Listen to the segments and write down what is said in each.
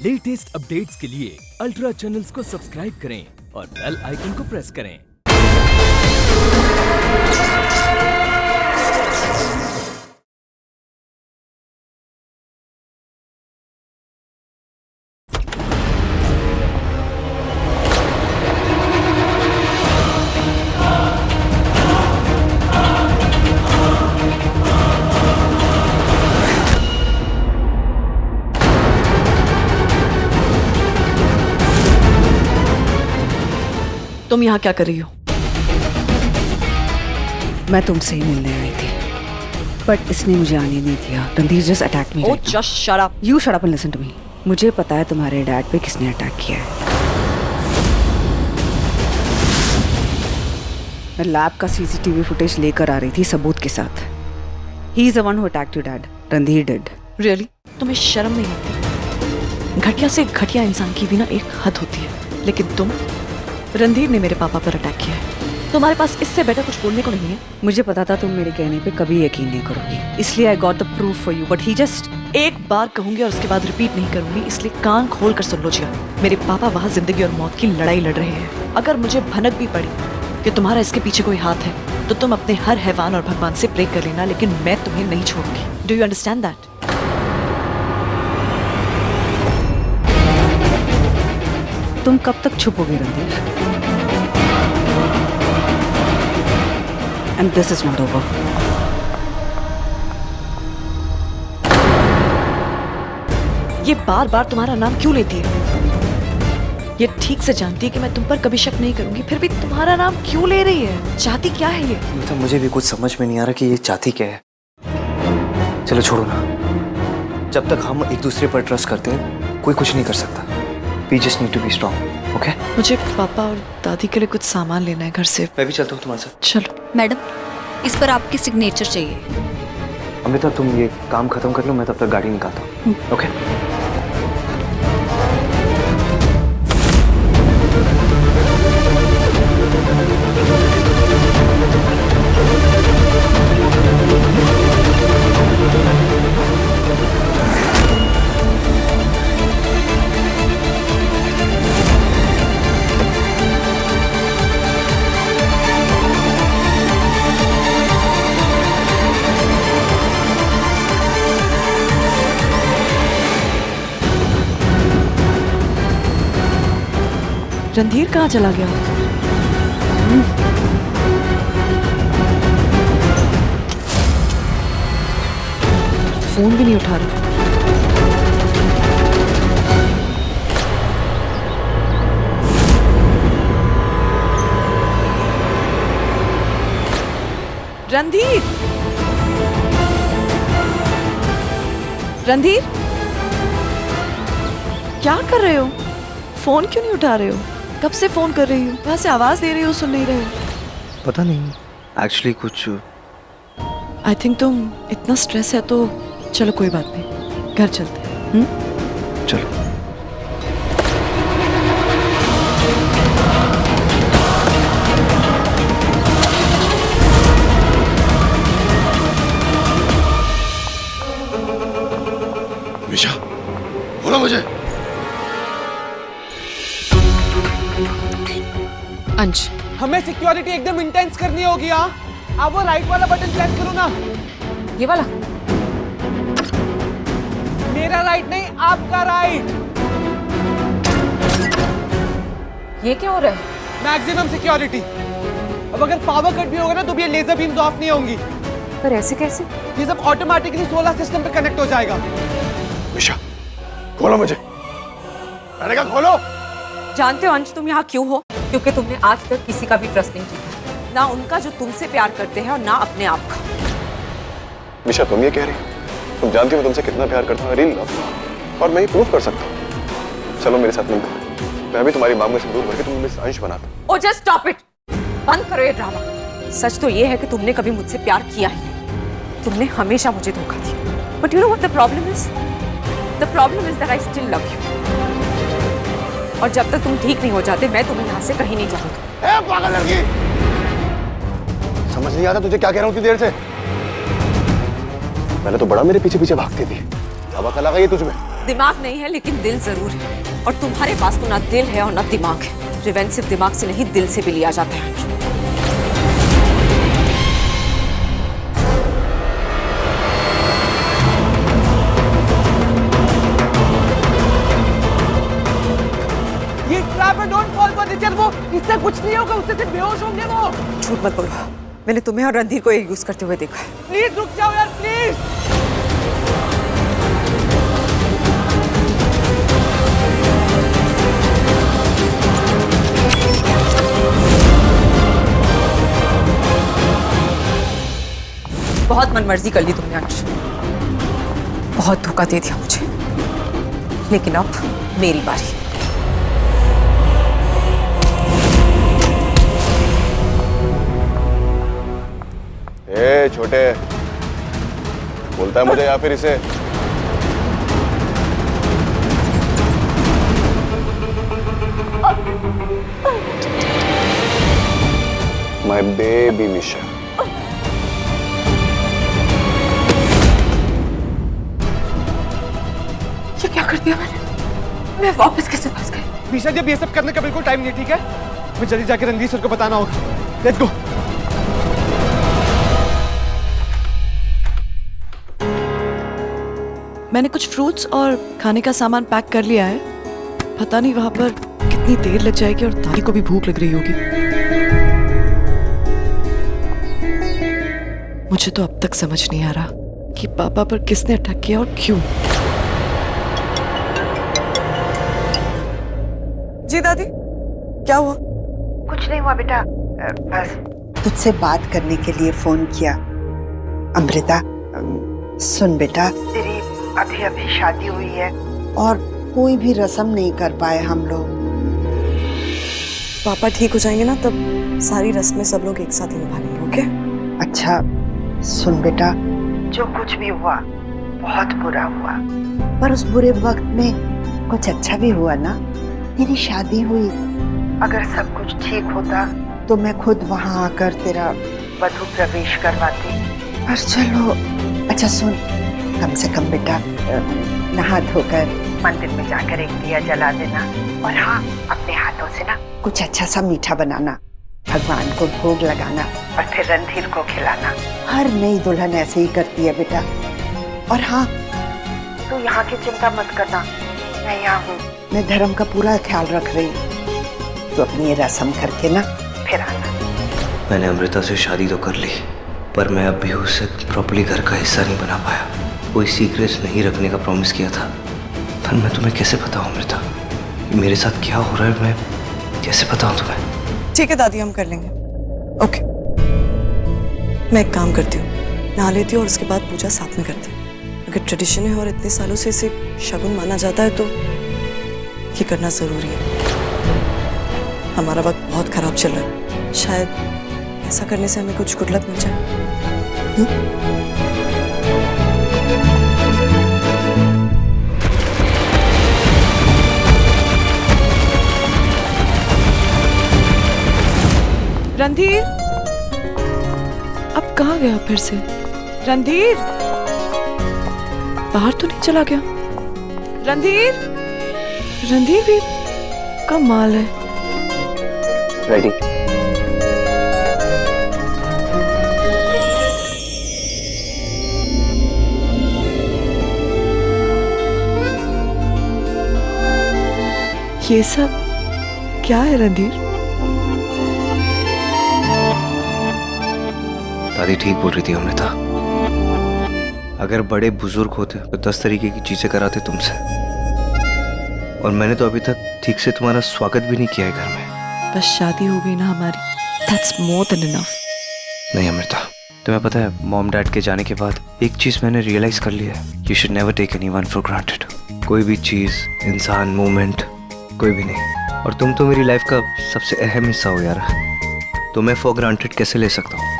Latest updates के लिए ultra channels को सब्सक्राइब करें और बेल आइकन को प्रेस करें। तुम यहाँ क्या कर रही हो? मैं तुमसे ही मिलने आई थी, बट इसने मुझे आने नहीं दिया। Randhir just attack me. Oh, just shut up. You shut up and listen to me. मुझे पता है तुम्हारे डैड पे किसने अटैक किया है। मैं लैब का सीसीटीवी फुटेज लेकर आ रही थी सबूत के साथ। He is the one who attacked your dad. Randhir did. Really? तुम्हें शर्म नहीं आती? घटिया से घटिया इंसान की भी ना एक हद होती है, लेकिन तुम, रणधीर ने मेरे पापा पर अटैक किया है। तुम्हारे पास इससे बेटर कुछ बोलने को नहीं है? मुझे पता था तुम मेरे कहने पे कभी यकीन नहीं करोगी, इसलिए I got the proof for you, but he just. एक बार कहूंगी और उसके बाद रिपीट नहीं करूंगी, इसलिए कान खोल कर सुन लो जिया। मेरे पापा वहाँ जिंदगी और मौत की लड़ाई लड़ रहे हैं। अगर मुझे भनक भी पड़ी कि तुम्हारा इसके पीछे कोई हाथ है, तो तुम अपने हर हैवान और भगवान से प्रे कर लेना, लेकिन मैं तुम्हें नहीं छोड़ूंगी। Do you understand that? तुम कब तक छुपोगे Randhir? And this is not over. ये बार बार तुम्हारा नाम क्यों लेती है? ये ठीक से जानती है कि मैं तुम पर कभी शक नहीं करूंगी, फिर भी तुम्हारा नाम क्यों ले रही है? चाहती क्या है ये? तो मुझे भी कुछ समझ में नहीं आ रहा कि ये चाहती क्या है। चलो छोड़ो ना, जब तक हम एक दूसरे पर ट्रस्ट करते हैं कोई कुछ नहीं कर सकता। We just need to be strong, okay? मुझे पापा और दादी के लिए कुछ सामान लेना है घर से। मैं भी चलता हूँ तुम्हारे साथ। चलो। मैडम, इस पर आपकी सिग्नेचर चाहिए। अमृता, तुम ये काम खत्म कर लो, मैं तब तक गाड़ी निकालता हूँ, ओके? रणधीर कहाँ चला गया? फोन भी नहीं उठा रहा। रणधीर! रणधीर! क्या कर रहे हो? फोन क्यों नहीं उठा रहे हो? कब से फोन कर रही हूँ, वहाँ से आवाज दे रही हो, सुन नहीं रहे हो? पता नहीं, एक्चुअली कुछ। आई थिंक तुम इतना स्ट्रेस है तो चलो कोई बात नहीं, घर चलते हैं। चलो। मिशा, बोलो मुझे। अंश, हमें सिक्योरिटी एकदम इंटेंस करनी होगी। हाँ, आप वो राइट वाला बटन प्रेस करो ना। ये वाला? मेरा राइट नहीं, आपका राइट। ये क्या हो रहा है? Maximum security. अब अगर पावर कट भी होगा ना तो भी ये लेजर बीम्स ऑफ नहीं होंगी। पर ऐसे कैसे? ये सब ऑटोमेटिकली सोलर सिस्टम पे कनेक्ट हो जाएगा। मिशा, खोलो मुझे। मैंने कहा खोलो। जानते हो अंश, तुम यहाँ क्यों हो? क्योंकि तुमने आज तक किसी का भी ट्रस्ट नहीं जीता, ना उनका जो तुमसे प्यार करते हैं और ना अपने आप का। मिशा, तुम ये कह रही हो? तुम जानती हो तुमसे कितना प्यार करता हूँ, रियल लव, और मैं ये प्रूव कर सकता हूँ। चलो मेरे साथ मिलकर मैं भी तुम्हारी मांग में सिंदूर भर के तुम्हें अंश बनाता हूँ। ओ जस्ट स्टॉप इट, बंद करो ये ड्रामा। सच तो ये है कि तुमने कभी मुझसे प्यार किया ही नहीं, तुमने हमेशा मुझे धोखा दिया। But you know what the problem is? The problem is that I still love you, और जब तक तुम ठीक नहीं हो जाते मैं तुम्हें यहाँ से कहीं नहीं जाऊंगा। ए पागल लड़की, समझ नहीं आता तुझे क्या कह रहा हूँ इतनी देर से? पहले तो बड़ा मेरे पीछे पीछे भागती थी, अब अकल आ गई तुझमें। दिमाग नहीं है लेकिन दिल जरूर है, और तुम्हारे पास तो ना दिल है और ना दिमाग है। रिवेंज सिर्फ दिमाग से नहीं, दिल से भी लिया जाता है। ये ट्रैप है, डोंट फॉल फॉर दिस। वो इससे कुछ नहीं होगा, उससे सिर्फ बेहोश होंगे वो। झूठ मत बोलो, मैंने तुम्हें और रणधीर को ये यूज करते हुए देखा है। प्लीज रुक जाओ यार, प्लीज। बहुत मनमर्जी कर ली तुमने अंश, बहुत धोखा दे दिया मुझे, लेकिन अब मेरी बारी। ए छोटे, बोलता है मुझे या फिर इसे? माय बेबी मिशा। ये क्या कर दिया मैंने? मैं वापस कैसे फंस गई? मीशा, जब ये सब करने का बिल्कुल टाइम नहीं, ठीक है? मैं जल्दी जाके रणधीर सर को बताना होगा। Let's go. मैंने कुछ फ्रूट्स और खाने का सामान पैक कर लिया है। पता नहीं वहां पर कितनी देर लग जाएगी और दादी को भी भूख लग रही होगी। मुझे तो अब तक समझ नहीं आ रहा कि पापा पर किसने अटैक किया और क्यों। जी दादी, क्या हुआ? कुछ नहीं हुआ बेटा, बस तुझसे बात करने के लिए फोन किया। अमृता, सुन बेटा, तेरी अभी अभी शादी हुई है और कोई भी रस्म नहीं कर पाए हम लोग। पापा ठीक हो जाएंगे ना, तब सारी रस्में सब लोग एक साथ ही निभा लेंगे। ओके? अच्छा सुन बेटा, जो कुछ भी हुआ बहुत बुरा हुआ, पर उस बुरे वक्त में कुछ अच्छा भी हुआ ना। तेरी शादी हुई, अगर सब कुछ ठीक होता तो मैं खुद वहां आकर तेरा वधू प्रवेश करवाती। पर चलो, अच्छा सुन, कम से कम बेटा नहा धोकर मंदिर में जाकर एक दिया जला देना, और हाँ, अपने हाथों से ना कुछ अच्छा सा मीठा बनाना, भगवान को भोग लगाना और फिर रणधीर को खिलाना। हर नई दुल्हन ऐसे ही करती है बेटा। और हाँ, तू यहाँ की चिंता मत करना, मैं यहाँ हूँ, मैं धर्म का पूरा ख्याल रख रही हूँ। तो अपनी ये रस्म करके ना फिर आना। मैंने अमृता से शादी तो कर ली, पर मैं अब भी उसे प्रॉपर्ली घर का हिस्सा नहीं बना पाया। कोई सीक्रेट्स नहीं रखने का प्रॉमिस किया था, पर मैं तुम्हें कैसे बताऊं अमृता, मेरे साथ क्या हो रहा है, मैं कैसे बताऊं तुम्हें? ठीक है दादी, हम कर लेंगे। ओके, मैं एक काम करती हूँ, नहा लेती हूँ और उसके बाद पूजा साथ में करते हैं। अगर ट्रेडिशन है और इतने सालों से इसे शगुन माना जाता है तो ये करना जरूरी है। हमारा वक्त बहुत खराब चल रहा है, शायद ऐसा करने से हमें कुछ गुड लक मिल जाए। रणधीर, अब कहाँ गया फिर से? रणधीर बाहर तो नहीं चला गया? रणधीर, रणधीर भी कमाल है। रेडी? ये सब क्या है रणधीर? दादी ठीक बोल रही थी अमृता, अगर बड़े बुजुर्ग होते तो 10 तरीके की चीजें कराते तुमसे, और मैंने तो अभी तक ठीक से तुम्हारा स्वागत भी नहीं किया है घर में। बस शादी हो गई ना हमारी, that's more than enough। नहीं अमृता, तुम्हें पता है मॉम डैड के जाने के बाद एक चीज मैंने रियलाइज कर लिया है, you should never take anyone for granted. कोई भी चीज, इंसान, मोमेंट, कोई भी नहीं। और तुम तो मेरी लाइफ का सबसे अहम हिस्सा हो यार, तो मैं फॉर ग्रांटेड कैसे ले सकता हूँ?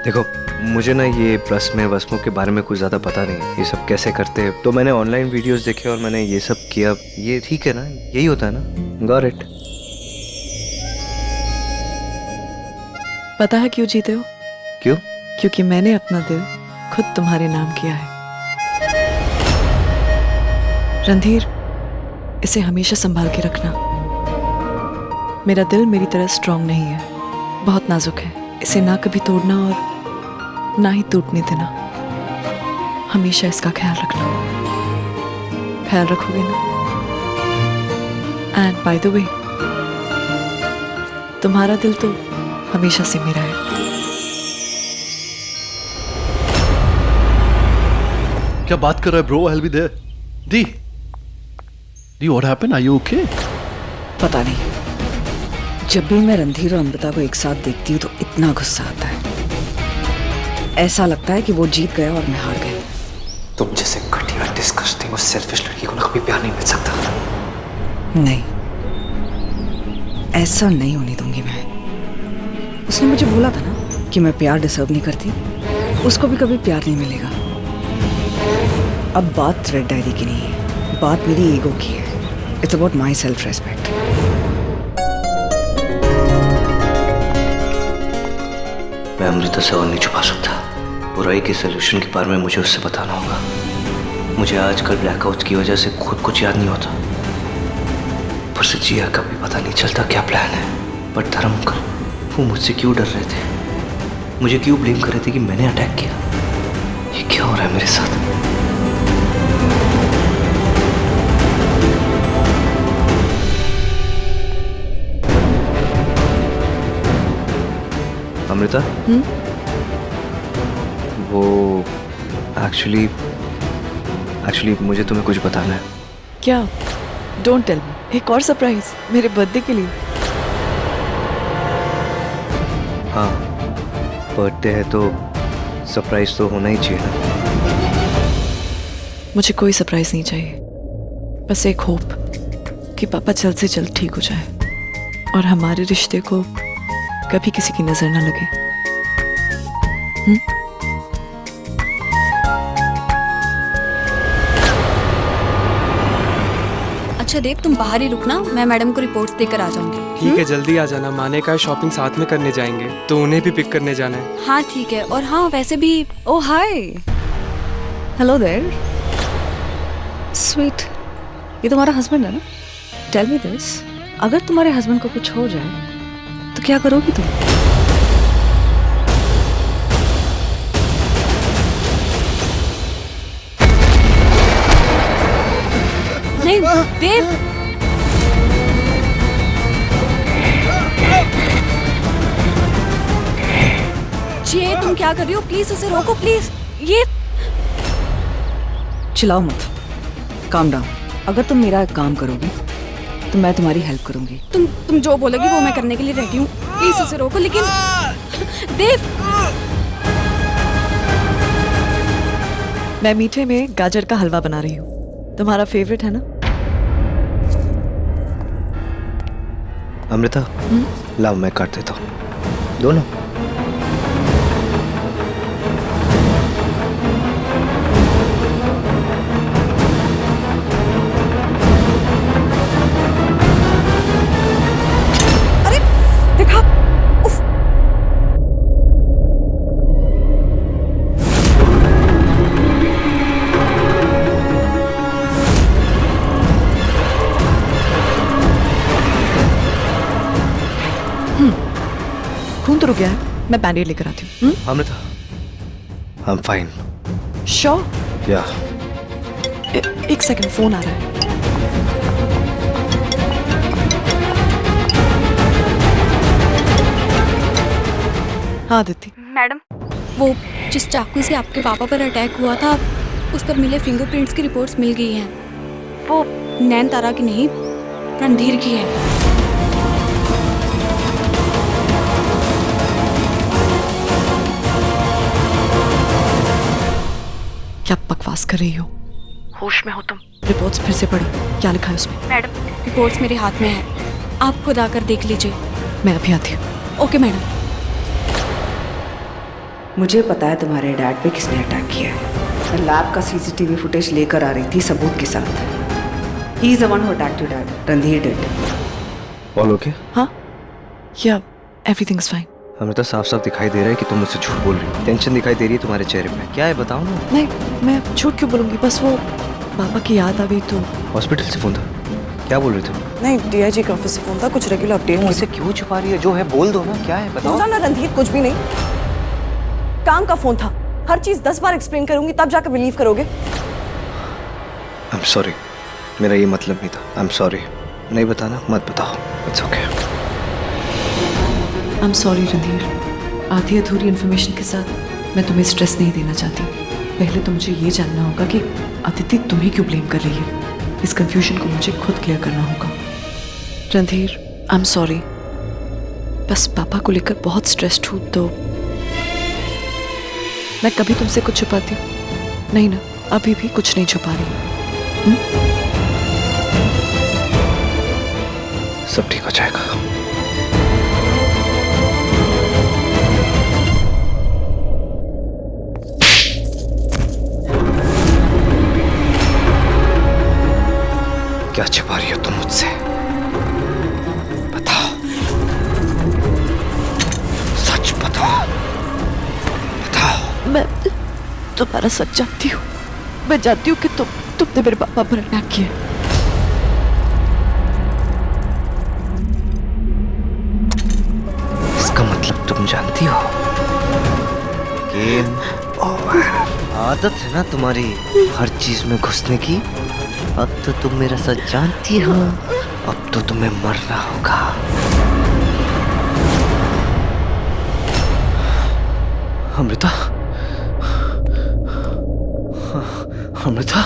देखो, मुझे ना ये रस्में वस्मों के बारे में कुछ ज़्यादा पता नहीं, ये सब कैसे करते हैं, तो मैंने ऑनलाइन वीडियोस देखे और मैंने ये सब किया। ये ठीक है ना, यही होता है ना? Got it. पता है क्यों जीते हो? क्यों? क्योंकि मैंने अपना दिल खुद तुम्हारे नाम किया है। रणधीर, इसे हमेशा संभाल के रखना। मेरा दिल मेरी तरह स्ट्रांग नहीं है, बहुत नाजुक है। इसे ना कभी तोड़ना और ना ही टूटने देना। हमेशा इसका ख्याल रखना। ख्याल रखोगे ना? एंड बाय द वे, तुम्हारा दिल तो हमेशा से मेरा है। क्या बात कर रहा है bro? I'll be there. The, what happened? Are you okay? पता नहीं, जब भी मैं रणधीर और अमृता को एक साथ देखती हूँ तो इतना गुस्सा आता है। ऐसा लगता है कि वो जीत गया और मैं हार गई। तुम जैसे घटिया, डिस्गस्टिंग और सेल्फिश लड़की को ना कभी प्यार नहीं मिल सकता। नहीं, ऐसा नहीं होने दूंगी मैं। उसने मुझे बोला था ना कि मैं प्यार डिजर्व नहीं करती, उसको भी कभी प्यार नहीं मिलेगा। अब बात रेड डायरी की नहीं है, बात मेरी ईगो की है। It's about my self respect. मैं अमृता से और नहीं छुपा सकता। बुराई के सोल्यूशन के बारे में मुझे उससे बताना होगा। मुझे आजकल ब्लैकआउट की वजह से खुद कुछ याद नहीं होता। पर से जिया का भी पता नहीं चलता क्या प्लान है। पर धर्म अंकल, वो मुझसे क्यों डर रहे थे? मुझे क्यों ब्लेम कर रहे थे कि मैंने अटैक किया? ये क्या हो रहा है मेरे साथ? अमृता, वो एक्चुअली मुझे तुम्हें कुछ बताना है। क्या? Don't tell me. एक और सरप्राइज मेरे बर्थडे के लिए? हाँ, बर्थडे है तो सरप्राइज तो होना ही चाहिए ना। मुझे कोई सरप्राइज नहीं चाहिए, बस एक होप कि पापा जल्द से जल्द ठीक हो जाए और हमारे रिश्ते को कभी किसी की नजर ना लगे। अच्छा देव, तुम बाहर ही रुकना, मैं मैडम को रिपोर्ट्स देकर आ जाऊंगी। ठीक है, जल्दी आ जाना। माने का शॉपिंग साथ में करने जाएंगे तो उन्हें भी पिक करने जाना है। हाँ ठीक है। और हाँ वैसे भी ओह हाय, हेलो देयर, स्वीट। ये तुम्हारा हस्बैंड है ना? टेल मी दिस, अगर तुम्हारे हस्बैंड को कुछ हो जाए तो क्या करोगी तुम? नहीं देव, ये तुम क्या कर रही हो? प्लीज उसे रोको प्लीज। ये चिल्लाओ मत, काम डाउन। अगर तुम मेरा एक काम करोगी तो मैं तुम्हारी हेल्प करूंगी। तुम जो बोलोगी वो मैं करने के लिए रेडी हूँ। प्लीज उसे रोको। लेकिन देव, मैं मीठे में गाजर का हलवा बना रही हूँ, तुम्हारा फेवरेट है ना? अमृता, लाओ मैं काट देता हूँ दोनों। अरे देखा, उफ। खून तो रुक गया है, मैं बैंडेड लेकर आती हूँ। Amrita, I am fine. Sure? या। एक सेकंड, फोन आ रहा है। हाँ दीदी। मैडम, वो जिस चाकू से आपके पापा पर अटैक हुआ था उस पर मिले फिंगरप्रिंट्स की रिपोर्ट्स मिल गई हैं। वो नैनतारा की नहीं, रणधीर की है। क्या बकवास कर रही हो? होश में हो तुम? रिपोर्ट्स फिर से पढ़ो, क्या लिखा है उसमें? मैडम, रिपोर्ट्स मेरे हाथ में है, आप खुद आकर देख लीजिए। मैं अभी आती हूँ। Okay madam. मुझे पता है तुम्हारे डैड पे किसने अटैक किया है। मैं लैब का सीसीटीवी फुटेज लेकर आ रही थी सबूत के साथ। He is the one who attacked your dad, Randhir did. All okay? हाँ, या एवरीथिंग इज फाइन। अमृता, साफ साफ दिखाई दे रहा है कि तुम मुझसे झूठ बोल रही हो। टेंशन दिखाई दे रही है तुम्हारे चेहरे पे। क्या है बताओ ना। नहीं, मैं झूठ क्यों बोलूंगी? बस वो पापा की याद आ गई तो हॉस्पिटल से फोन था, क्या बोल रहे थे? नहीं, डीआईजी के ऑफिस से फोन था, कुछ रेगुलर अपडेट। मुझसे क्यों छुपा रही है? जो है बोल दो ना, क्या है बताओ ना रणधीर, कुछ भी नहीं, काम का फोन था। हर चीज 10 बार एक्सप्लेन करूंगी तब जाकर बिलीव करोगे। आई एम सॉरी, मेरा ये मतलब नहीं था। आई एम सॉरी, नहीं बताना मत बताओ, it's okay. I am sorry Randhir, आधी अधूरी इन्फॉर्मेशन के साथ मैं तुम्हें स्ट्रेस नहीं देना चाहती। पहले तो मुझे ये जानना होगा कि अदिति तुम्हें क्यों ब्लेम कर रही है। इस कंफ्यूजन को मुझे खुद क्लियर करना होगा। रणधीर, आई एम सॉरी, बस पापा को लेकर बहुत स्ट्रेस्ड हूँ। तो मैं कभी तुमसे कुछ छुपाती हूँ? नहीं ना, अभी भी कुछ नहीं छुपा रही। सब ठीक हो जाएगा। क्या छिपा रही हो तुम मुझसे? बताओ, सच बताओ, बताओ। मैं तुम्हारा सच जानती हूँ। मैं जानती हूँ कि तुमने मेरे पापा पर अटैक किया। इसका मतलब तुम जानती हो? Game over. आदत है ना तुम्हारी हर चीज में घुसने की। अब तो तुम मेरा सच जानती हो, अब तो तुम्हें मरना होगा। अमृता, अमृता,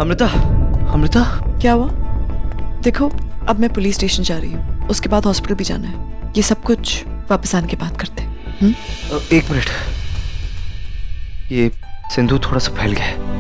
अमृता, अमृता। क्या हुआ? देखो, अब मैं पुलिस स्टेशन जा रही हूँ, उसके बाद हॉस्पिटल भी जाना है। ये सब कुछ वापस आने के बाद करते हैं। एक मिनट, ये सिंदूर थोड़ा सा फैल गया है।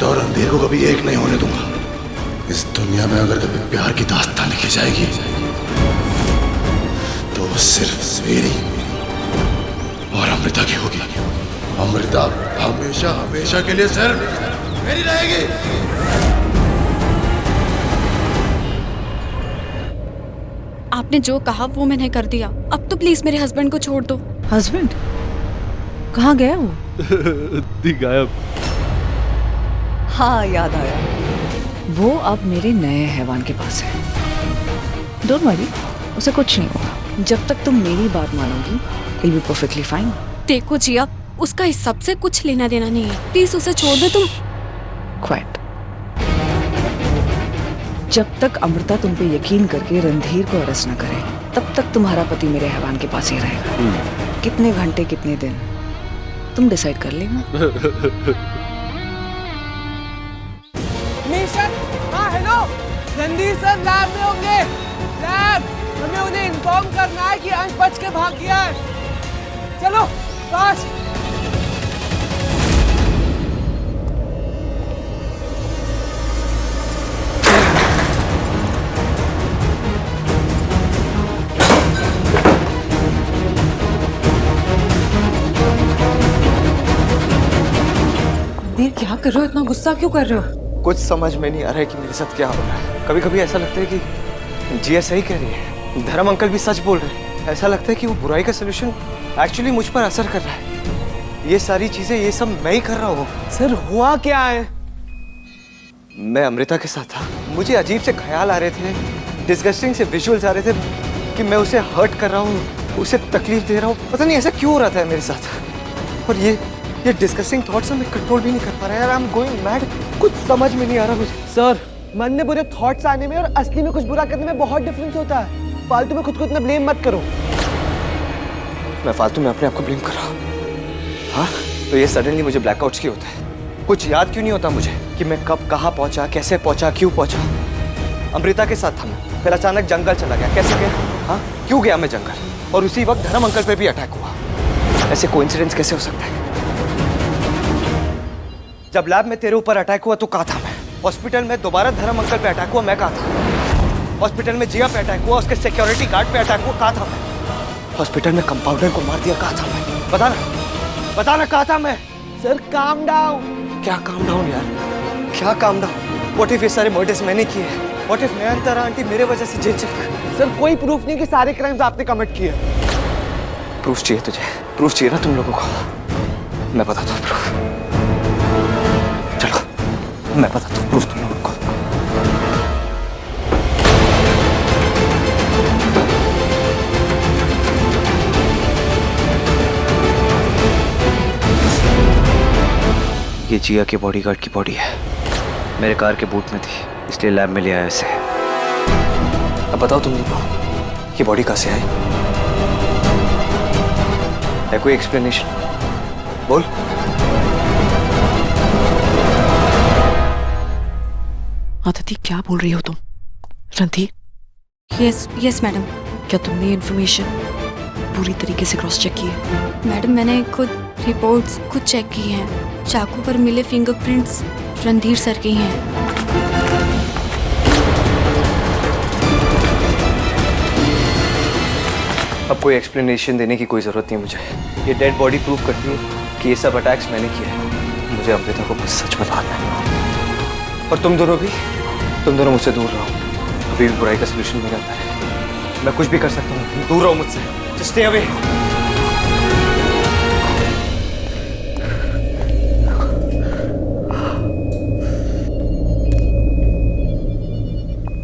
और रणधीर को कभी एक नहीं होने दूंगा। इस दुनिया में अगर कभी प्यार की दास्तान लिखी जाएगी तो वो सिर्फ मेरी और अमृता की होगी। अमृता हमेशा हमेशा के लिए सिर्फ मेरी रहेगी। आपने जो कहा वो मैंने कर दिया। अब तो प्लीज मेरे हस्बैंड को छोड़ दो। हस्बैंड कहाँ गया वो? दी गायब। हाँ, याद आया, वो अब मेरे नए हैवान के पास है। डोंट वरी, उसे कुछ नहीं होगा। जब तक तुम मेरी बात मानोगी, इट बी परफेक्टली फाइन। देखो जिया, उसका इस सब से कुछ लेना देना नहीं है। प्लीज उसे छोड़ दो तुम। क्वाइट। जब तक अमृता तुम पे यकीन करके रणधीर को अरेस्ट न करे, तब तक तुम्हारा पति मेरे हैवान के पास ही रहेगा। कितने घंटे, कितने दिन, तुम डिसाइड कर लेना। मिशन, हाँ हेलो, रणधीर सर लैब में होंगे। लैब, हमें उन्हें इन्फॉर्म करना है कि अंश बच के भाग गया है। चलो फास्ट। रणधीर, क्या कर रहे हो? इतना गुस्सा क्यों कर रहे हो? कुछ समझ में नहीं आ रहा है कि मेरे साथ क्या हो रहा है। कभी कभी ऐसा लगता है कि जिया सही कह रही है, धर्म अंकल भी सच बोल रहे हैं। ऐसा लगता है कि वो बुराई का सलूशन एक्चुअली मुझ पर असर कर रहा है। ये सारी चीजें, ये सब मैं ही कर रहा हूँ। सर हुआ क्या है? मैं अमृता के साथ था, मुझे अजीब से ख्याल आ रहे थे, डिस्गस्टिंग से विजुअल्स आ रहे थे कि मैं उसे हर्ट कर रहा हूँ, उसे तकलीफ दे रहा हूँ। पता नहीं ऐसा क्यों हो रहा था मेरे साथ। और ये डिस्कसिंग थॉट्स मैं कंट्रोल भी नहीं कर पा रहा यार। I am going mad. कुछ समझ में नहीं आ रहा मुझे। सर, मन में बुरे थॉट्स आने में और असली में कुछ बुरा करने में बहुत डिफरेंस होता है। फालतू में खुद को इतना ब्लेम मत करो। मैं फालतू में अपने आप को ब्लेम कर रहा हूँ? हाँ, तो ये सडनली मुझे ब्लैकआउट्स क्यों होता है? कुछ याद क्यों नहीं होता मुझे कि मैं कब कहाँ पहुंचा, कैसे पहुंचा, क्यों पहुंचा? अमृता के साथ था मैं, फिर अचानक जंगल चला गया। कैसे गया? हाँ, क्यों गया मैं जंगल? और उसी वक्त धर्म अंकल पे भी अटैक हुआ। ऐसे कोइंसिडेंस कैसे हो सकता है? जब लैब में तेरे ऊपर अटैक हुआ तो कहा था मैं, हॉस्पिटल में दोबारा धर्म अंकल पे अटैक हुआ, मैं कहा था। हॉस्पिटल में जिया पे अटैक हुआ, उसके सिक्योरिटी गार्ड पे अटैक हुआ, कहा था मैं। हॉस्पिटल में कंपाउंडर को मार दिया, कहा था मैं। बताना कहा था मैं। Sir calm down. क्या काम डाउन यार, क्या काम डाउन? व्हाट इफ ये सारे मर्डर्स मैंने किए? व्हाट इफ नयनतारा आंटी मेरे वजह से जेल चली गई? सर कोई प्रूफ नहीं कि सारे क्राइम्स आपने कमिट किए। प्रूफ चाहिए तुझे? प्रूफ चाहिए ना तुम लोगों को? मैं बताता हूँ प्रूफ। चलो मैं बताता हूँ प्रूफ तुम लोगों को। ये जिया के बॉडीगार्ड की बॉडी है, मेरे कार के बूट में थी, इसलिए लैब में ले आया इसे। अब बताओ तुम लोग, ये बॉडी कहाँ से आई? है कोई एक्सप्लेनेशन? बोल। आदिति क्या बोल रही हो तुम? रणधीर? Yes madam. क्या तुमने ये इन्फॉर्मेशन पूरी तरीके से क्रॉस चेक की है? मैडम मैंने खुद रिपोर्ट्स खुद चेक की हैं। चाकू पर मिले फिंगरप्रिंट्स रणधीर सर के हैं। अब कोई एक्सप्लेनेशन देने की कोई जरूरत नहीं मुझे। ये डेड बॉडी प्रूव करती है कि ये सब अटैक्स मैंने किए हैं। मुझे अमृता को बस सच बताना है। और तुम दोनों मुझसे दूर रहो। अभी भी बुराई का सलूशन मेरे अंदर है। मैं कुछ भी कर सकता हूँ, दूर रहो मुझसे। Just stay away.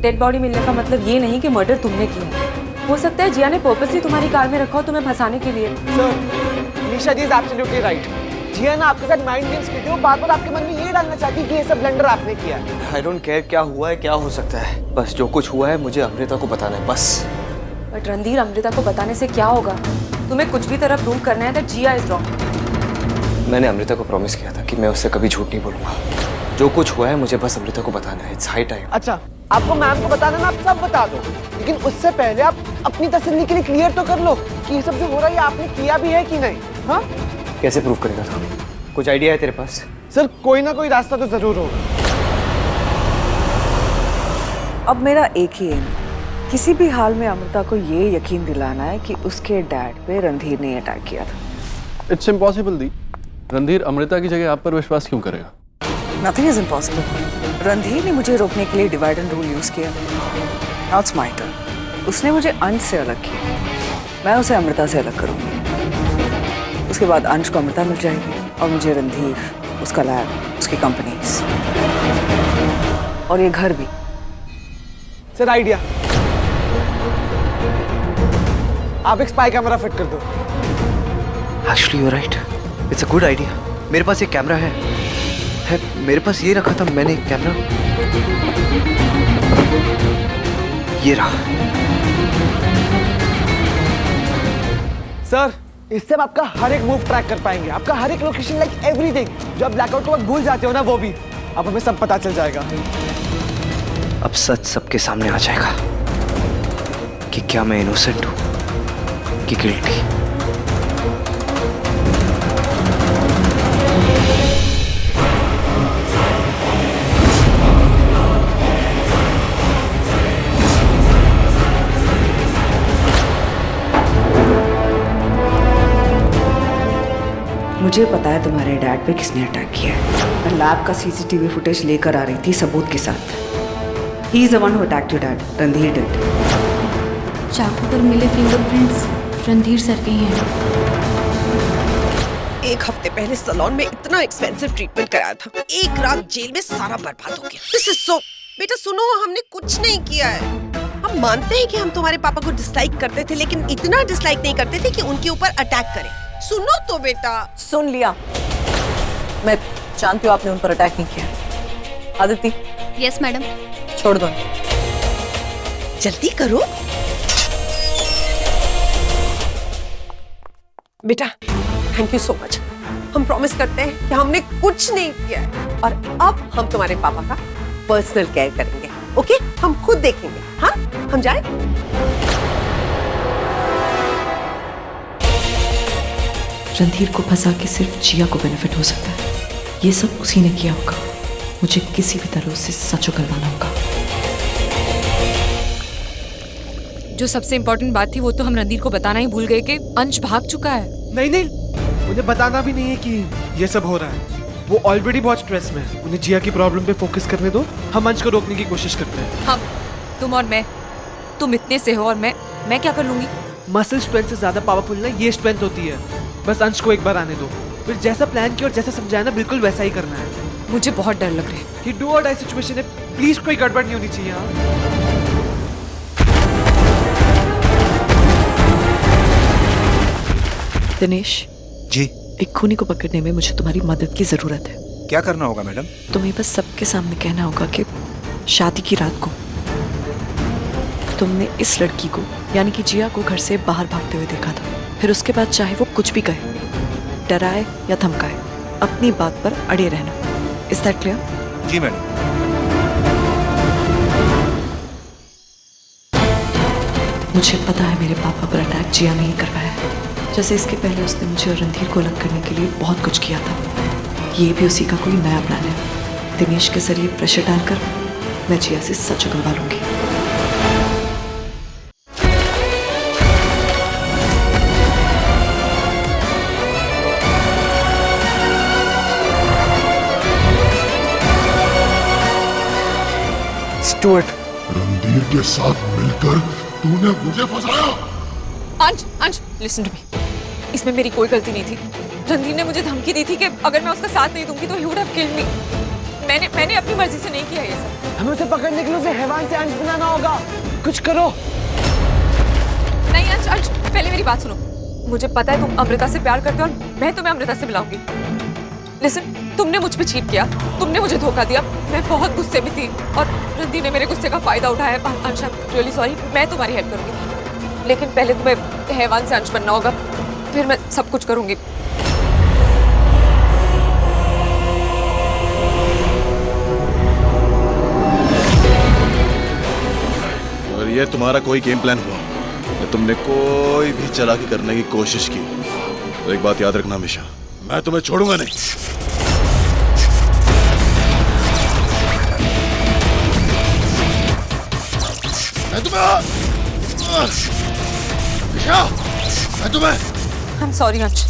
Dead body मिलने का मतलब ये नहीं कि मर्डर तुमने किया। हो सकता है जिया ने पर्पसली तुम्हारी कार में रखा हो तुम्हें फंसाने के लिए। Sir Nisha ji is absolutely right. जिया ना आपके साथ माइंड गेम्स खेलती है, बार-बार आपके मन में ये डालना चाहती है कि ये सब ब्लंडर आपने किया है। आई डोंट केयर क्या हुआ है, क्या हो सकता है। बस जो कुछ हुआ है मुझे अमृता को बताना है, बस। बट रणधीर, अमृता को बताने से क्या होगा? तुम्हें कुछ भी तरह प्रूव करना है दैट जिया इज रॉन्ग। मैंने अमृता को प्रॉमिस किया था कि मैं उससे कभी झूठ नहीं बोलूंगा। जो कुछ हुआ है मुझे बस अमृता को बताना है। It's high time. अच्छा आपको मैम को बताना ना, आप सब बता दो, लेकिन उससे पहले आप अपनी तसल्ली के लिए क्लियर तो कर लो कि ये सब जो हो रहा है आपने किया भी है कि नहीं। हाँ कैसे प्रूव करेगा तू? कुछ आइडिया है तेरे पास? सर कोई ना कोई रास्ता तो जरूर होगा। अब मेरा एक ही एम, किसी भी हाल में अमृता को ये यकीन दिलाना है कि उसके डैड पे रणधीर ने अटैक किया था। इट्स इम्पॉसिबल दी। रणधीर अमृता की जगह आप पर विश्वास क्यों करेगा? Nothing is impossible. रणधीर ने मुझे रोकने के लिए डिवाइड एंड रूल यूज किया। Now it's my turn. उसने मुझे अंश से अलग किया, मैं उसे अमृता से अलग करूंगी। उसके बाद अंश को अमृता मिल जाएगी और मुझे रणधीर, उसका लैब, उसकी कंपनीज और ये घर भी। सर आइडिया, आप एक स्पाई कैमरा फिट कर दो। Actually you are right, it's a good idea. मेरे पास एक कैमरा है मेरे पास ये रखा था मैंने एक कैमरा। ये रहा। सर इससे हम आपका हर एक मूव ट्रैक कर पाएंगे, आपका हर एक लोकेशन, लाइक एवरीथिंग। जो आप ब्लैकआउट के बाद भूल जाते हो ना, वो भी अब हमें सब पता चल जाएगा। अब सच सबके सामने आ जाएगा कि क्या मैं इनोसेंट हूं कि गिल्टी। मुझे पता है तुम्हारे डैड पे किसने अटैक किया है। मैं लैब का सीसीटीवी फुटेज लेकर आ रही थी सबूत के साथ। He is the one who attacked your dad, Randhir did. चाकू पर मिले फिंगरप्रिंट्स रणधीर सर के ही हैं। एक हफ्ते पहले सैलून में इतना एक्सपेंसिव ट्रीटमेंट कराया था, एक रात जेल में सारा बर्बाद हो गया। This is so. बेटा सुनो, हमने कुछ नहीं किया है। हम मानते हैं कि हम तुम्हारे पापा को डिसलाइक करते थे, लेकिन इतना डिसलाइक नहीं करते थे कि उनके ऊपर अटैक करें। सुनो तो बेटा। सुन लिया, मैं जानती हूँ आपने उन पर अटैक नहीं किया। आदिति। Yes madam. छोड़ दो, जल्दी करो बेटा। Thank you so much. हम प्रॉमिस करते हैं कि हमने कुछ नहीं किया है और अब हम तुम्हारे पापा का पर्सनल केयर करेंगे। ओके, हम खुद देखेंगे। हाँ, हम जाए। रणधीर को फंसा के सिर्फ जिया को बेनिफिट हो सकता है। ये सब उसी ने किया होगा। मुझे किसी भी तरह उससे सच उगलवाना होगा। जो सबसे इम्पोर्टेंट बात थी वो तो हम रणधीर को बताना ही भूल गए कि अंश भाग चुका है। नहीं नहीं, उन्हें बताना भी नहीं है कि ये सब हो रहा है। वो ऑलरेडी बहुत स्ट्रेस में है। उन्हें जिया की प्रॉब्लम पे फोकस करने दो। हम अंश को रोकने की कोशिश करते हैं। हम, तुम और मैं। तुम इतने से हो और मैं क्या कर लूंगी? मसल स्ट्रेंथ से ज्यादा पावरफुल ना ये स्ट्रेंथ होती है। बस अंश को एक बार आने दो, फिर जैसा प्लान किया और जैसा समझाया ना बिल्कुल वैसा ही करना है। मुझे बहुत डर लग रहा है। ये डू और डाई सिचुएशन है, प्लीज कोई गड़बड़ नहीं होनी चाहिए। दिनेश जी, एक खूनी को पकड़ने में मुझे तुम्हारी मदद की जरूरत है। क्या करना होगा मैडम? तुम्हें बस सबके सामने कहना होगा कि शादी की रात को तुमने इस लड़की को यानी कि जिया को घर से बाहर भागते हुए देखा था। फिर उसके बाद चाहे वो कुछ भी कहे, डराए या धमकाए, अपनी बात पर अड़े रहना। Is that clear? जी मैडम। मुझे पता है मेरे पापा पर अटैक जिया नहीं करवाया है। जैसे इसके पहले उसने मुझे और रणधीर को अलग करने के लिए बहुत कुछ किया था। ये भी उसी का कोई नया प्लान है। दिनेश के जरिए प्रेशर डालकर मैं जिया से सच उगलवा लूंगी। स्टुअर्ट, रणधीर के साथ मिलकर तूने मुझे फंसाया। अंश, लिसन टू मी। इसमें मेरी कोई गलती नहीं थी। रणधीर ने मुझे धमकी दी थी कि अगर मैं उसका साथ नहीं दूंगी तो he would have killed me. मैंने अपनी मर्जी से नहीं किया ये सब। हमें उसे पकड़ने के लिए उसे हैवान से अंश बनाना होगा। कुछ करो। नहीं अंश, पहले मेरी बात सुनो। मुझे पता है तुम अमृता से प्यार करते हो और मैं तुम्हें अमृता से मिलाऊंगी। लिसन, तुमने मुझ पे चीट किया, तुमने मुझे धोखा दिया। मैं बहुत गुस्से में थी और रणधीर ने मेरे गुस्से का फायदा उठाया। अंश, आई एम रियली सॉरी। मैं तुम्हारी हेल्प करूंगी, लेकिन पहले तुम्हें हैवान से अंश बनना होगा, फिर मैं सब कुछ करूंगी। अगर ये तुम्हारा कोई गेम प्लान हुआ या तुमने कोई भी चालाकी करने की कोशिश की तो एक बात याद रखना हमेशा, मैं तुम्हें छोड़ूंगा नहीं। मैं तुम्हें आई एम सॉरी अंश।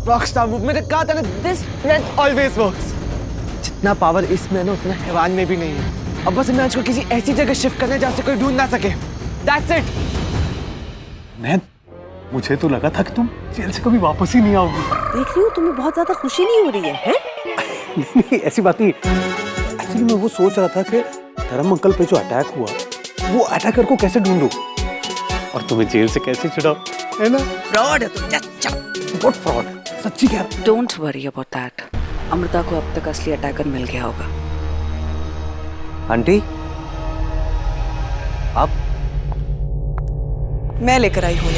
रॉकस्टार मूव, मैंने कहा था ना, दिस प्लान ऑलवेज वर्क्स। जितना पावर इसमें है ना उतना हैवान में भी नहीं है। अब बस हमें अंश को किसी ऐसी जगह शिफ्ट करने जहाँ से कोई ढूंढ ना सके। That's it. नैन, मुझे तो लगा था कि तुम जेल से कभी वापस ही नहीं आओगी। देख रही हूँ तुम्हें बहुत ज्यादा खुशी नहीं हो रही है, हैं? नहीं, ऐसी बात नहीं। एक्चुअली मैं वो सोच रहा था कि धर्म अंकल पे जो अटैक हुआ वो अटैकर को कैसे ढूंढूं और तुम्हें जेल से कैसे छुड़ाऊं, है ना? फ्रॉड है तुम। What fraud? सच्ची क्या? Don't worry about that. Amrita को अब तक असली अटैकर मिल गया होगा। आंटी, आप? मैं लेकर आई हूँ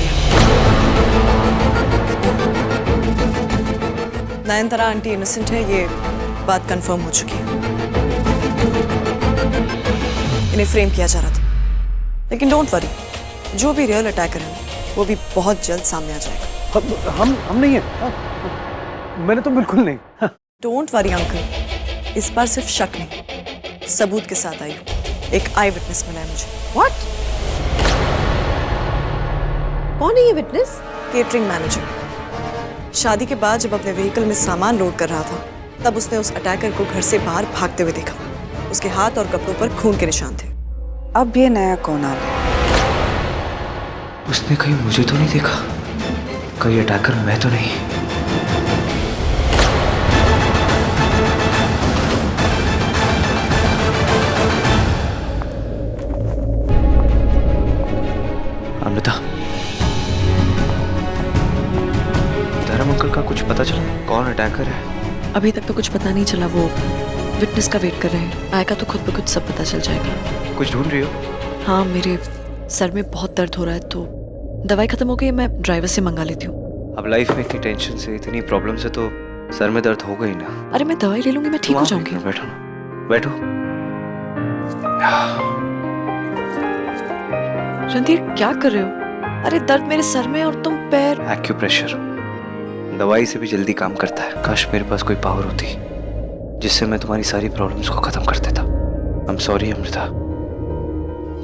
नयनतारा आंटी इनोसेंट है, ये बात कंफर्म हो चुकी है। इन्हें फ्रेम किया जा रहा था, लेकिन डोंट वरी, जो भी रियल अटैकर है वो भी बहुत जल्द सामने आ जाएगा। हम नहीं है। मैंने तो बिल्कुल नहीं। डोंट वरी अंकल, इस बार सिर्फ शक नहीं, सबूत के साथ आई हूँ। एक आई विटनेस मिला है मुझे। What? कौन है ये विटनेस? Catering manager. शादी के बाद जब अपने व्हीकल में सामान लोड कर रहा था तब उसने उस अटैकर को घर से बाहर भागते हुए देखा। उसके हाथ और कपड़ों पर खून के निशान थे। अब ये नया कौन आ गया? उसने कहीं मुझे तो नहीं देखा? कहीं अटैकर मैं तो नहीं? अमृता, धर्म अंकल का कुछ पता चला? कौन अटैकर है? अभी तक तो कुछ पता नहीं चला, वो विटनेस का वेट कर रहे हैं। आएगा तो खुद ब खुद सब पता चल जाएगा। कुछ ढूंढ रही हो? हाँ, मेरे सर में बहुत दर्द हो रहा है तो दवाई खत्म हो गई, मैं ड्राइवर से मंगा लेती हूँ। अब लाइफ में इतनी टेंशन से, इतनी प्रॉब्लम से तो सर में दर्द होगा ही ना। अरे मैं दवाई ले लूंगी, मैं ठीक हो जाऊंगी। बैठो ना, बैठो। रणधीर क्या कर रहे हो? अरे दर्द मेरे सर में और तुम पैर। एक्यूप्रेशर दवाई से भी जल्दी काम करता है। काश मेरे पास कोई पावर होती जिससे मैं तुम्हारी सारी प्रॉब्लम्स को खत्म कर देता। आई एम सॉरी अमृता,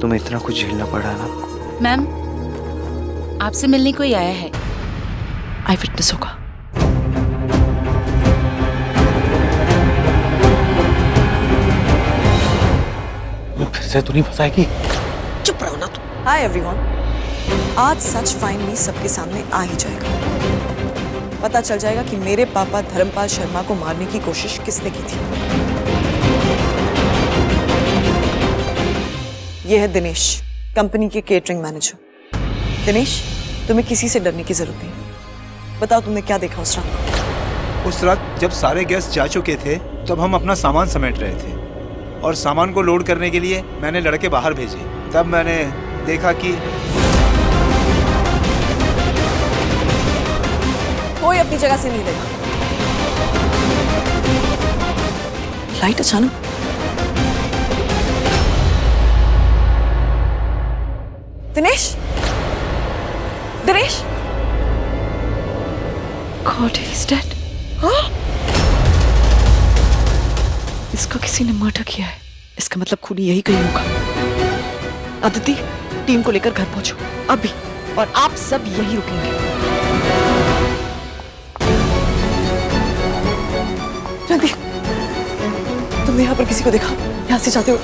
तुम्हें इतना कुछ झेलना पड़ा ना। मैम, आपसे मिलने कोई आया है। आई विटनेस होगा। फिर से तू नहीं फंसाएगी? चुप रहो ना तुम। हाय एवरीवन, आज सच फाइनली सबके सामने आ ही जाएगा। पता चल जाएगा कि मेरे पापा धर्मपाल शर्मा को मारने की कोशिश किसने की थी। यह है दिनेश, कंपनी के केटरिंग मैनेजर। दिनेश, तुम्हें किसी से डरने की जरूरत नहीं। बताओ तुमने क्या देखा उस रात? उस रात जब सारे गेस्ट जा चुके थे तब हम अपना सामान समेट रहे थे और सामान को लोड करने के लिए मैंने लड़के बाहर भेजे। तब मैंने देखा कि कोई अपनी जगह से नहीं देगा। लाइट अचानक Dinesh, Dinesh, God he is dead. इसका किसी ने मर्डर किया है। इसका मतलब खून यही कहीं होगा। अदिति, टीम को लेकर घर पहुंचो अभी, और आप सब यही रुकेंगे। रणदीप, तुमने यहाँ पर किसी को देखा? यहाँ से जाते हो?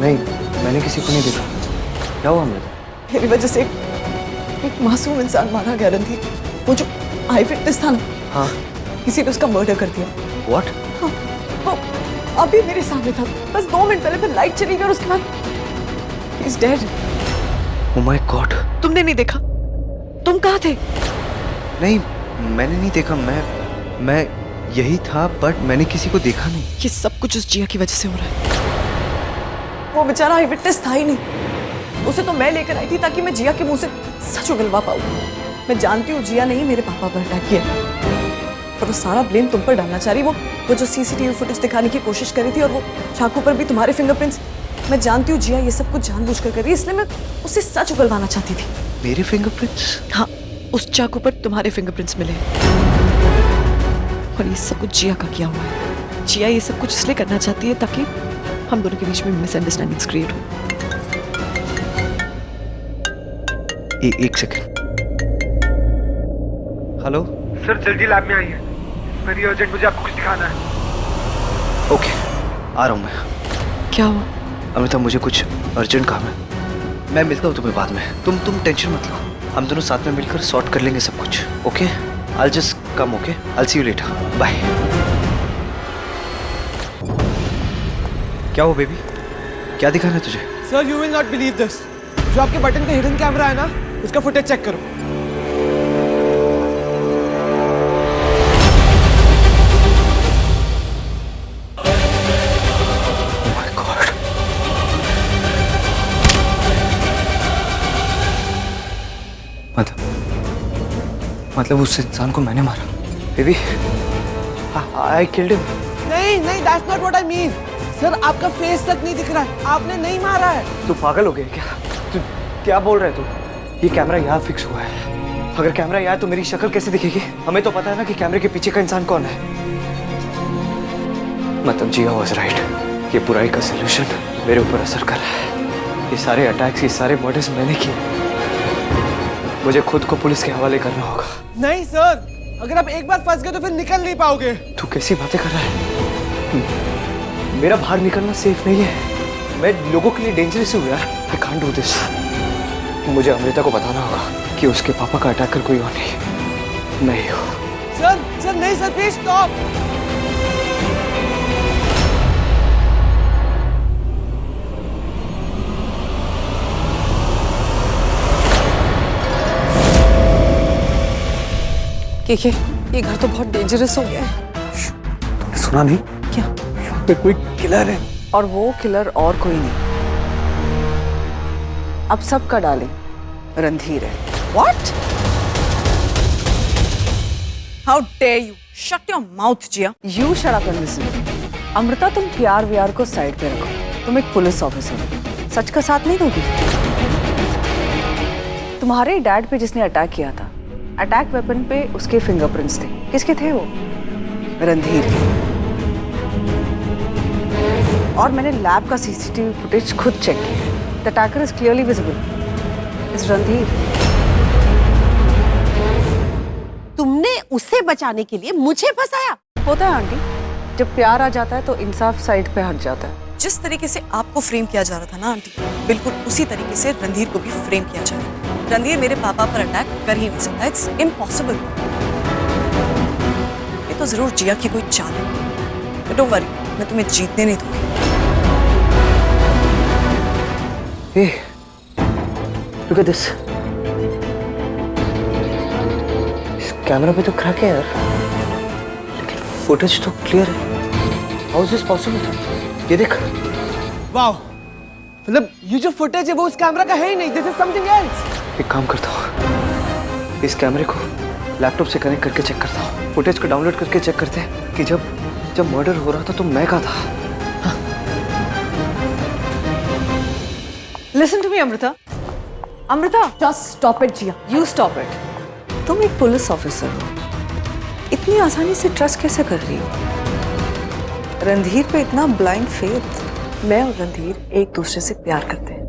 नहीं, मैंने किसी को नहीं देखा। क्या हुआ अमृता? मेरी वजह से एक मासूम इंसान मारा गया रणदीप। वो जो आई विटनेस था ना, हाँ, किसी ने उसका मर्डर कर दिया। What? हाँ, वो अभी मेरे सामने था। बस 2 मिनट पहले फिर लाइट चली गई और उसके बाद he is dead। Oh my God! तुमने नहीं देखा? तुम कहाँ थे? नहीं, मैंने नहीं देखा। मैं यही था, बट मैंने किसी को देखा नहीं। ये सब कुछ उस जिया की वजह से हो रहा है। वो बेचारा आई विटनेस था ही नहीं। उसे तो मैं लेकर आई थी ताकि मैं जिया के मुंह से सच उगलवा पाऊं। मैं जानती हूँ जिया ने ही मेरे पापा पर अटैक किया, पर वो सारा ब्लेम तुम पर डालना चाह रही। वो जो सीसीटीवी फुटेज दिखाने की कोशिश करी थी और वो चाकू पर भी तुम्हारे फिंगरप्रिंट्स। मैं जानती हूँ जिया ये सब कुछ जानबूझकर कर रही है, इसलिए मैं उसे सच उगलवाना चाहती थी। मेरे फिंगरप्रिंट्स? हाँ, उस चाकू पर तुम्हारे फिंगरप्रिंट्स मिले और ये सब कुछ जिया का किया हुआ है। जिया ये सब कुछ इसलिए करना चाहती है ताकि हम दोनों के बीच में मिसअंडरस्टैंडिंग्स क्रिएट हो। एक सेकंड। हेलो सर, जल्दी लैब में आइए। वेरी अर्जेंट, मुझे आपको कुछ दिखाना है। ओके, आ रहा हूँ मैं। क्या हुआ? अमृता, मुझे कुछ अर्जेंट काम है। मैं मिलता हूँ तुम्हें बाद में। तुम टेंशन मत लो। हम दोनों साथ में मिलकर सॉर्ट कर लेंगे सब कुछ। Okay, I just come. Okay, I see you later. Bye. क्या हो बेबी? क्या दिखाना है तुझे? Sir, you will not believe this. जो आपके बटन का हिडन कैमरा है ना, उसका फुटेज चेक करो। मतलब उस इंसान को मैंने मारा? Baby, I killed him. नहीं, that's not what I mean. Sir, आपका फेस तक नहीं दिख रहा है। आपने नहीं मारा है। तू पागल हो गया क्या? तू क्या बोल रहा है तू? ये कैमरा यहाँ फिक्स हुआ है। अगर कैमरा यहाँ तो मेरी शक्ल कैसे दिखेगी? हमें तो पता है ना कि कैमरे के पीछे का इंसान कौन है। मतलब जिया वाज राइट। ये बुराई का सलूशन मेरे ऊपर असर कर रहा है। ये सारे अटैक्स, ये सारे मर्डर्स मैंने किए। मुझे खुद को पुलिस के हवाले करना होगा। नहीं सर, अगर आप एक बार फंस गए तो फिर निकल नहीं पाओगे। तू कैसी बातें कर रहा है? मेरा बाहर निकलना सेफ नहीं है। मैं लोगों के लिए डेंजरस हूँ यार। I can't do this. मुझे अमृता को बताना होगा कि उसके पापा का अटैकर कोई और नहीं, मैं ही हूँ। सर नहीं सर, प्लीज स्टॉप। ये घर तो बहुत डेंजरस हो गया है। तुमने सुना नहीं? क्या? यहाँ पे कोई किलर है। और वो किलर और कोई नहीं, अब सबका डाले रणधीर है। What? How dare you? Shut your mouth Jiya. You shut up and listen. Amrita, तुम प्यार व्यार को साइड पे रखो। तुम एक पुलिस ऑफिसर हो, सच का साथ नहीं दोगी। तुम्हारे डैड पे जिसने अटैक किया था, अटैक वेपन पे उसके फिंगरप्रिंट्स थे। किसके थे वो? रणधीर के। और मैंने लैब का सीसीटीवी फुटेज खुद चेक किया। The attacker is clearly visible. Is Randhir. तुमने उसे बचाने के लिए मुझे फंसाया? होता है आंटी, जब प्यार आ जाता है तो इंसाफ साइड पे हट जाता है। जिस तरीके से आपको फ्रेम किया जा रहा था ना आंटी, बिल्कुल उसी तरीके से रणधीर को भी फ्रेम किया जा रहा है। रणधीर मेरे पापा पर अटैक कर ही नहीं सकता। It's impossible. ये तो जरूर जिया की कोई चाल है। डोंट वरी, मैं तुम्हें जीतने नहीं दूंगी। Hey, look at this. इस कैमरा पे तो क्रैक है यार, लेकिन फुटेज तो क्लियर है। How is this possible? ये देख। वाओ, मतलब ये जो फुटेज है वो उस कैमरा का है ही नहीं। This is something else. एक काम करता हूँ, इस कैमरे को लैपटॉप से कनेक्ट करके चेक करता हूँ। फुटेज को डाउनलोड करके चेक करते हैं कि जब मर्डर हो रहा था तो मैं कहाँ था। Listen to me, Amrita. Amrita, just stop it, Jia. You stop it. तुम एक पुलिस ऑफिसर हो, इतनी आसानी से ट्रस्ट कैसे कर रही हो? रणधीर पे इतना ब्लाइंड फेथ। मैं और रणधीर एक दूसरे से प्यार करते हैं,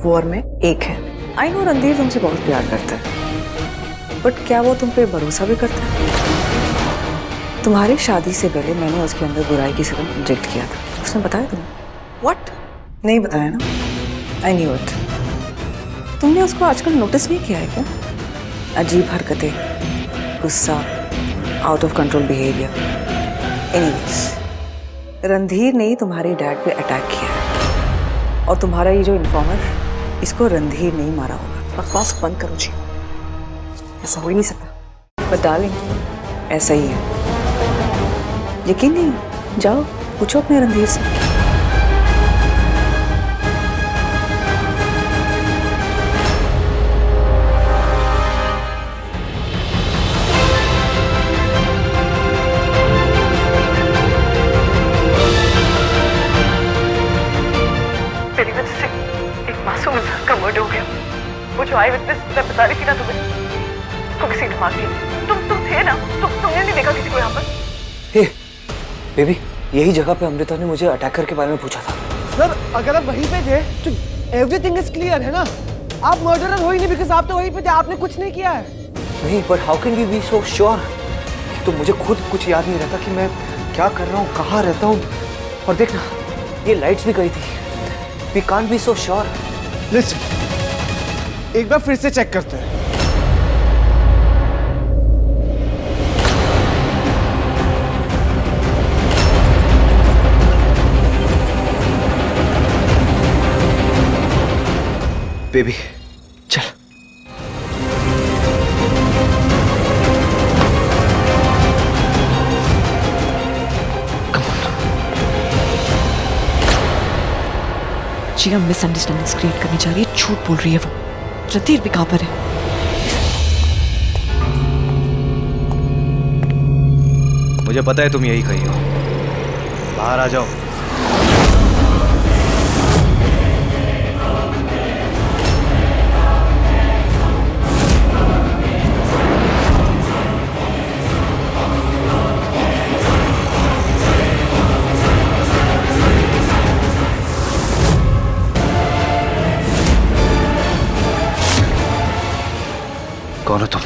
वॉर में एक है। आई नो रणधीर तुमसे बहुत प्यार करता है, बट क्या वो तुम पे भरोसा भी करता है? तुम्हारी शादी से पहले मैंने उसके अंदर बुराई की सिरम इंजेक्ट किया था। उसने बताया तुम्हें? What? नहीं बताया ना? I knew it. तुमने उसको आजकल नोटिस नहीं किया है क्या? अजीब हरकतें, गुस्सा, out of control behaviour. Anyways, Randhir ने ही तुम्हारे डैड पे अटैक किया है, और तुम्हारा ये जो इन्फॉर्मर, इसको रणधीर नहीं मारा होगा। बकवास बंद करो जी, ऐसा हो ही नहीं सकता। बट डार्लिंग, ऐसा ही है। यकीन नहीं? जाओ पूछो अपने रणधीर से। मेरी वजह से एक मासूम इंसान का मर्डर हो गया। वो जो आई विटनेस मैं बता रही थी ना तुम्हें, उसको किसी ने मार दिया। तुम थे ना? तुमने नहीं देखा किसी को यहाँ पर? हे बेबी, यही जगह पे अमृता ने मुझे अटैकर के बारे में पूछा था। सर, अगर आप वहीं पे थे तो एवरीथिंग इज क्लियर है ना? आप मर्डरर हो ही नहीं, बिकॉज़ आप तो वहीं पे थे, आपने कुछ नहीं किया है। नहीं, but how can we be so sure? तो मुझे खुद कुछ याद नहीं रहता कि मैं क्या कर रहा हूँ, कहाँ रहता हूँ। और देखना, ये लाइट्स भी गई थी। We can't be so sure. Listen, एक बार फिर से चेक करते हैं। बेबी, चल। जिया मिसअंडरस्टैंडिंग्स क्रिएट करने जा रही है, झूठ बोल रही है वो। रणधीर भी कहाँ पर है? मुझे पता है तुम यही कहीं हो। बाहर आ जाओ। कौन हो तुम?